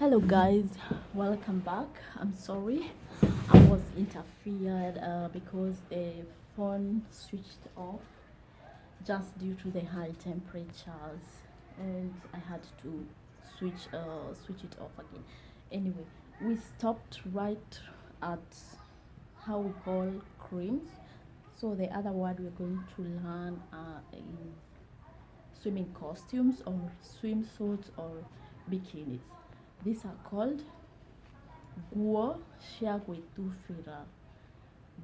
Hello guys, welcome back. I'm sorry I was interfered because the phone switched off just due to the high temperatures, and I had to switch it off again. Anyway, we stopped right at how we call creams. So the other word we're going to learn is swimming costumes or swimsuits or bikinis. These are called nguo cia gwithabira.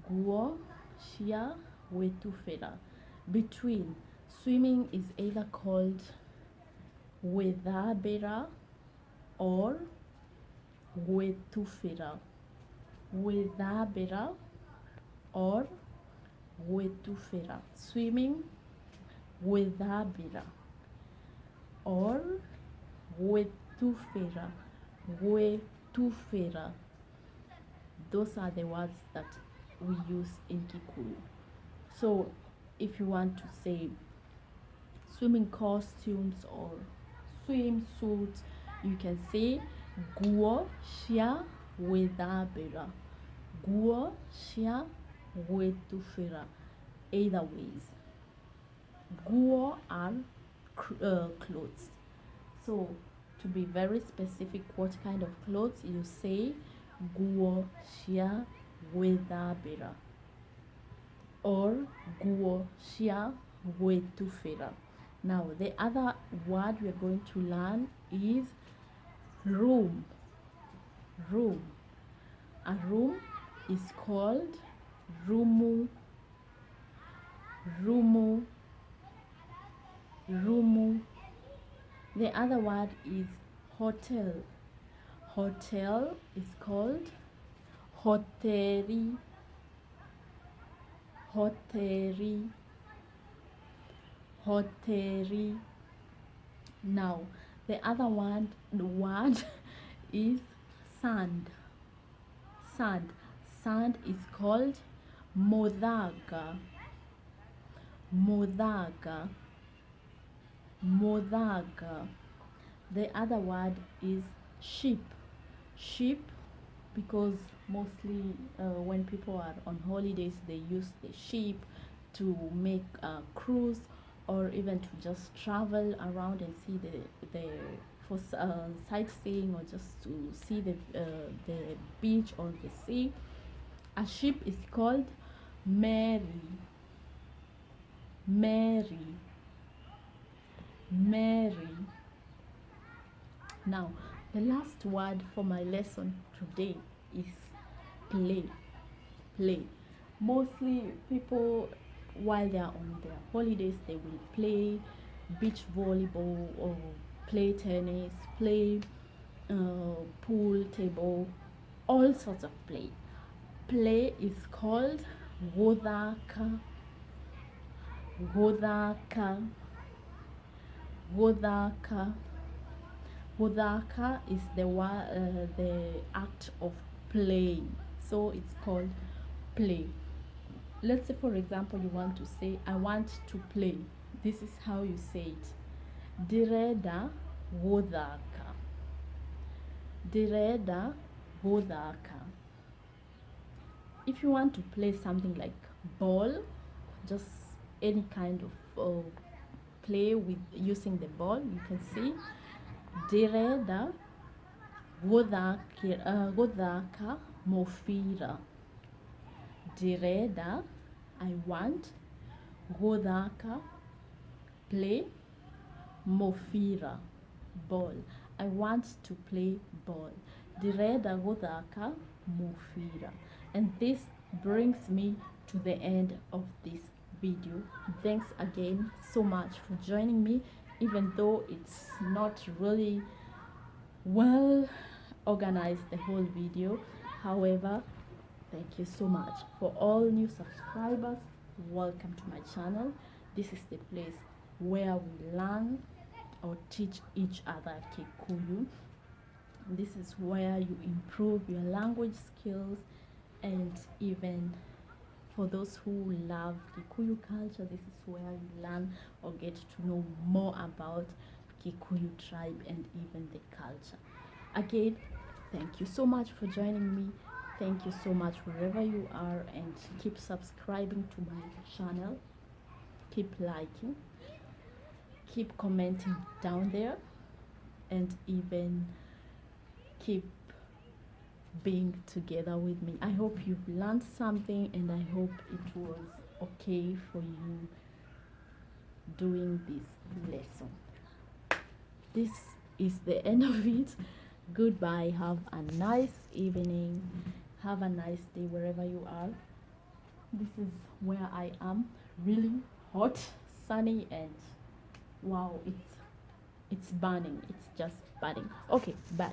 Nguo cia gwithabira. Between, swimming is either called gwithabira or gwithabira. Gwithabira or gwithabira. Swimming, gwithabira or gwithabira. Gwithabira. Those are the words that we use in Kikuyu. So if you want to say swimming costumes or swimsuits, you can say nguo cia gwithabira. Nguo cia gwithabira. Either ways, nguo are clothes. So to be very specific what kind of clothes, you say nguo cia gwithabira or nguo cia gwithabira. Now the other word we are going to learn is room. Room. A room is called rumu. Rumu. Rumu. The other word is hotel. Hotel is called hoteri. Hoteri. Hoteri. Now the other word is sand. Sand. Sand is called muthaga. Muthaga. Muthaga. The other word is ship. Ship, because mostly when people are on holidays they use the ship to make a cruise or even to just travel around and see the for sightseeing or just to see the beach or the sea. A ship is called meri. Meri. Meri. Now the last word for my lesson today is play. Play. Mostly people, while they are on their holidays, they will play beach volleyball or play tennis, play pool table, all sorts of play. Play is called guthaka. Guthaka. Guthaka. Guthaka is the act of playing, so it's called play. Let's say for example you want to say I want to play. This is how you say it: direda guthaka. Direda guthaka. If you want to play something like ball, just any kind of play with using the ball, you can say direda guthaka mufira. Direda, I want. Guthaka, play. Mufira, ball. I want to play ball. Direda guthaka mufira. And this brings me to the end of this video. Thanks again so much for joining me, even though it's not really well organized the whole video. However, thank you so much. For all new subscribers, welcome to my channel. This is the place where we learn or teach each other Kikuyu. This is where you improve your language skills, and even for those who love Kikuyu culture, this is where you learn or get to know more about Kikuyu tribe and even the culture. Again, thank you so much for joining me. Thank you so much wherever you are, and keep subscribing to my channel. Keep liking, keep commenting down there, and even keep being together with me. I hope you've learned something, and I hope it was okay for you doing this lesson. This is the end of it. Goodbye. Have a nice evening. Have a nice day wherever you are. This is where I am. Really hot, sunny, and wow, it's burning. It's just burning. Okay, bye.